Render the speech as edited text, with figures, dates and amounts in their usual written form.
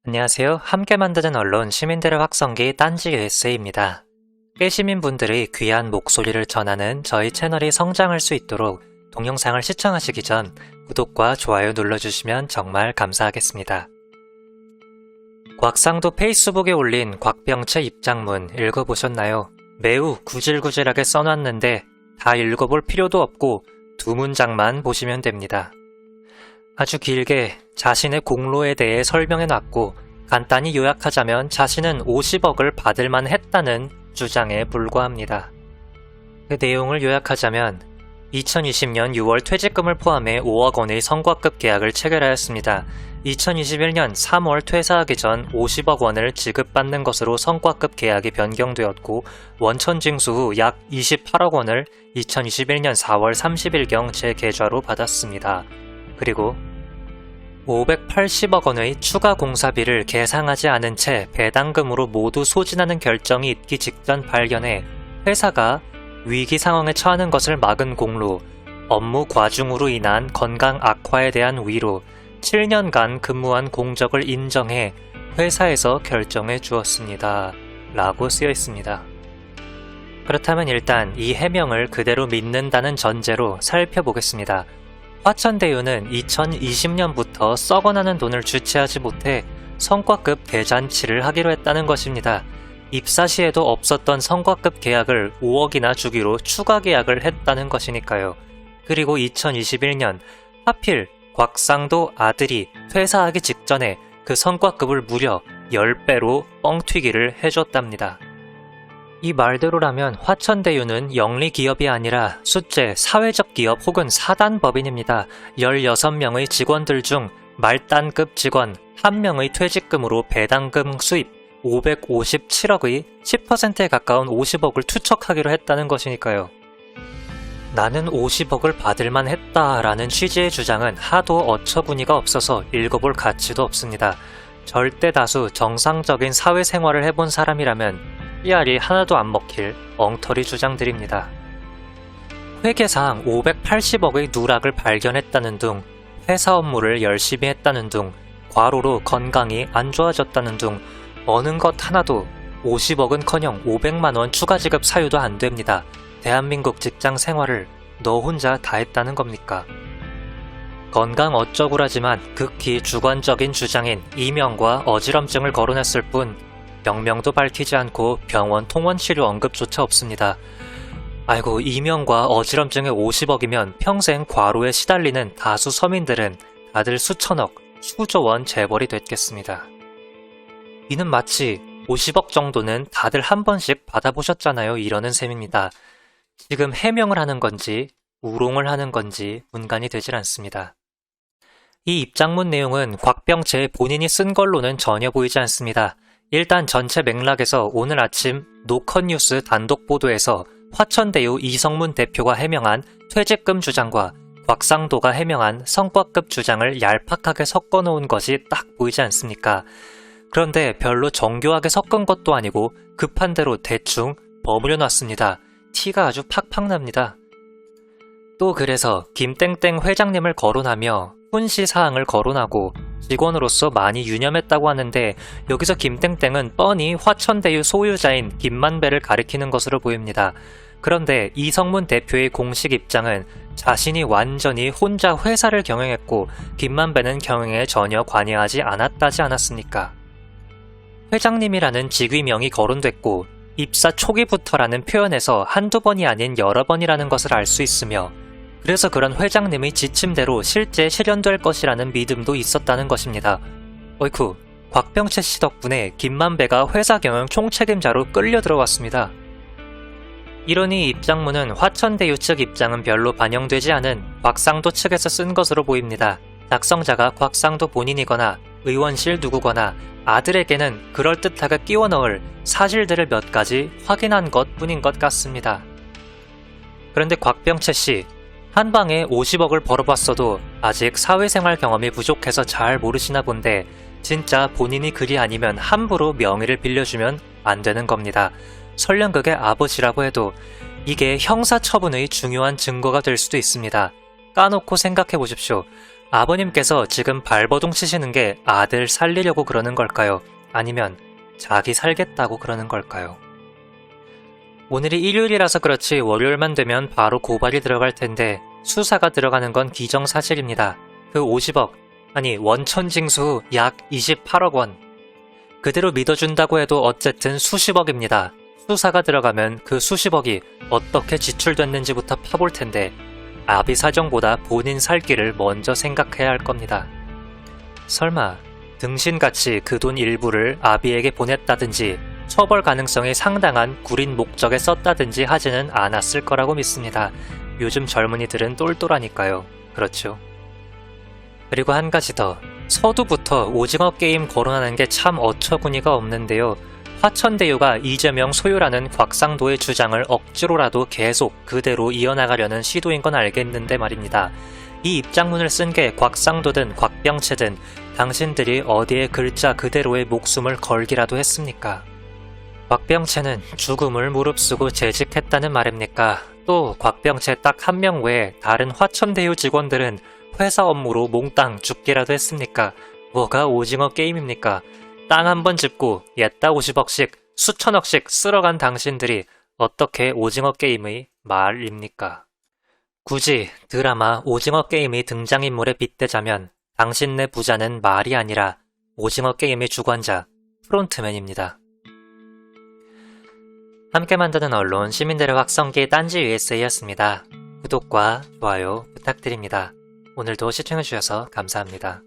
안녕하세요. 함께 만드는 언론 시민들의 확성기 딴지 USA입니다. 깨시민분들의 귀한 목소리를 전하는 저희 채널이 성장할 수 있도록 동영상을 시청하시기 전 구독과 좋아요 눌러주시면 정말 감사하겠습니다. 곽상도 페이스북에 올린 곽병채 입장문 읽어보셨나요? 매우 구질구질하게 써놨는데 다 읽어볼 필요도 없고 두 문장만 보시면 됩니다. 아주 길게 자신의 공로에 대해 설명해놨고 간단히 요약하자면 자신은 50억을 받을만 했다는 주장에 불과합니다. 그 내용을 요약하자면 2020년 6월 퇴직금을 포함해 5억 원의 성과급 계약을 체결하였습니다. 2021년 3월 퇴사하기 전 50억 원을 지급받는 것으로 성과급 계약이 변경되었고 원천 징수 후 약 28억 원을 2021년 4월 30일경 재계좌로 받았습니다. 그리고 580억 원의 추가 공사비를 계상하지 않은 채 배당금으로 모두 소진하는 결정이 있기 직전 발견해 회사가 위기 상황에 처하는 것을 막은 공로, 업무 과중으로 인한 건강 악화에 대한 위로, 7년간 근무한 공적을 인정해 회사에서 결정해 주었습니다. 라고 쓰여 있습니다. 그렇다면 일단 이 해명을 그대로 믿는다는 전제로 살펴보겠습니다. 화천대유는 2020년부터 썩어나는 돈을 주체하지 못해 성과급 대잔치를 하기로 했다는 것입니다. 입사 시에도 없었던 성과급 계약을 5억이나 주기로 추가 계약을 했다는 것이니까요. 그리고 2021년 하필 곽상도 아들이 퇴사하기 직전에 그 성과급을 무려 10배로 뻥튀기를 해줬답니다. 이 말대로라면 화천대유는 영리기업이 아니라 숫제 사회적 기업 혹은 사단법인입니다. 16명의 직원들 중 말단급 직원 1명의 퇴직금으로 배당금 수입 557억의 10%에 가까운 50억을 투척하기로 했다는 것이니까요. 나는 50억을 받을만 했다라는 취지의 주장은 하도 어처구니가 없어서 읽어볼 가치도 없습니다. 절대 다수 정상적인 사회생활을 해본 사람이라면 씨알이 하나도 안 먹힐 엉터리 주장들입니다. 회계상 580억의 누락을 발견했다는 등 회사 업무를 열심히 했다는 등 과로로 건강이 안 좋아졌다는 등 어느 것 하나도 50억은커녕 500만원 추가 지급 사유도 안 됩니다. 대한민국 직장 생활을 너 혼자 다 했다는 겁니까? 건강 어쩌구라지만 극히 주관적인 주장인 이명과 어지럼증을 거론했을 뿐 병명도 밝히지 않고 병원 통원 치료 언급조차 없습니다. 아이고, 이명과 어지럼증의 50억이면 평생 과로에 시달리는 다수 서민들은 다들 수천억, 수조원 재벌이 됐겠습니다. 이는 마치 50억 정도는 다들 한 번씩 받아보셨잖아요 이러는 셈입니다. 지금 해명을 하는 건지 우롱을 하는 건지 분간이 되질 않습니다. 이 입장문 내용은 곽병채 본인이 쓴 걸로는 전혀 보이지 않습니다. 일단 전체 맥락에서 오늘 아침 노컷뉴스 단독 보도에서 화천대유 이성문 대표가 해명한 퇴직금 주장과 곽상도가 해명한 성과급 주장을 얄팍하게 섞어놓은 것이 딱 보이지 않습니까? 그런데 별로 정교하게 섞은 것도 아니고 급한 대로 대충 버무려 놨습니다. 티가 아주 팍팍 납니다. 또 그래서 김땡땡 회장님을 거론하며 훈시 사항을 거론하고 직원으로서 많이 유념했다고 하는데 여기서 김땡땡은 뻔히 화천대유 소유자인 김만배를 가리키는 것으로 보입니다. 그런데 이성문 대표의 공식 입장은 자신이 완전히 혼자 회사를 경영했고 김만배는 경영에 전혀 관여하지 않았다지 않았습니까? 회장님이라는 직위명이 거론됐고 입사 초기부터라는 표현에서 한두 번이 아닌 여러 번이라는 것을 알 수 있으며 그래서 그런 회장님의 지침대로 실제 실현될 것이라는 믿음도 있었다는 것입니다. 어이쿠, 곽병채 씨 덕분에 김만배가 회사 경영 총책임자로 끌려 들어왔습니다. 이러니 입장문은 화천대유 측 입장은 별로 반영되지 않은 곽상도 측에서 쓴 것으로 보입니다. 작성자가 곽상도 본인이거나 의원실 누구거나 아들에게는 그럴듯하게 끼워 넣을 사실들을 몇 가지 확인한 것 뿐인 것 같습니다. 그런데 곽병채 씨, 한 방에 50억을 벌어봤어도 아직 사회생활 경험이 부족해서 잘 모르시나 본데 진짜 본인이 그리 아니면 함부로 명의를 빌려주면 안 되는 겁니다. 설령 그게 아버지라고 해도 이게 형사처분의 중요한 증거가 될 수도 있습니다. 까놓고 생각해 보십시오. 아버님께서 지금 발버둥 치시는 게 아들 살리려고 그러는 걸까요? 아니면 자기 살겠다고 그러는 걸까요? 오늘이 일요일이라서 그렇지 월요일만 되면 바로 고발이 들어갈 텐데 수사가 들어가는 건 기정사실입니다. 그 50억, 아니 원천징수 약 28억 원. 그대로 믿어준다고 해도 어쨌든 수십억입니다. 수사가 들어가면 그 수십억이 어떻게 지출됐는지부터 파볼 텐데 아비 사정보다 본인 살 길을 먼저 생각해야 할 겁니다. 설마 등신같이 그 돈 일부를 아비에게 보냈다든지 처벌 가능성이 상당한 구린 목적에 썼다든지 하지는 않았을 거라고 믿습니다. 요즘 젊은이들은 똘똘하니까요. 그렇죠. 그리고 한 가지 더. 서두부터 오징어 게임 거론하는 게 참 어처구니가 없는데요. 화천대유가 이재명 소유라는 곽상도의 주장을 억지로라도 계속 그대로 이어나가려는 시도인 건 알겠는데 말입니다. 이 입장문을 쓴 게 곽상도든 곽병채든 당신들이 어디에 글자 그대로의 목숨을 걸기라도 했습니까? 곽병채는 죽음을 무릅쓰고 재직했다는 말입니까? 또 곽병채 딱 한 명 외에 다른 화천대유 직원들은 회사 업무로 몽땅 죽기라도 했습니까? 뭐가 오징어 게임입니까? 땅 한 번 짚고 옛다 50억씩 수천억씩 쓸어간 당신들이 어떻게 오징어 게임의 말입니까? 굳이 드라마 오징어 게임의 등장인물에 빗대자면 당신네 부자는 말이 아니라 오징어 게임의 주관자 프론트맨입니다. 함께 만드는 언론 시민들의 확성기 딴지 USA였습니다. 구독과 좋아요 부탁드립니다. 오늘도 시청해주셔서 감사합니다.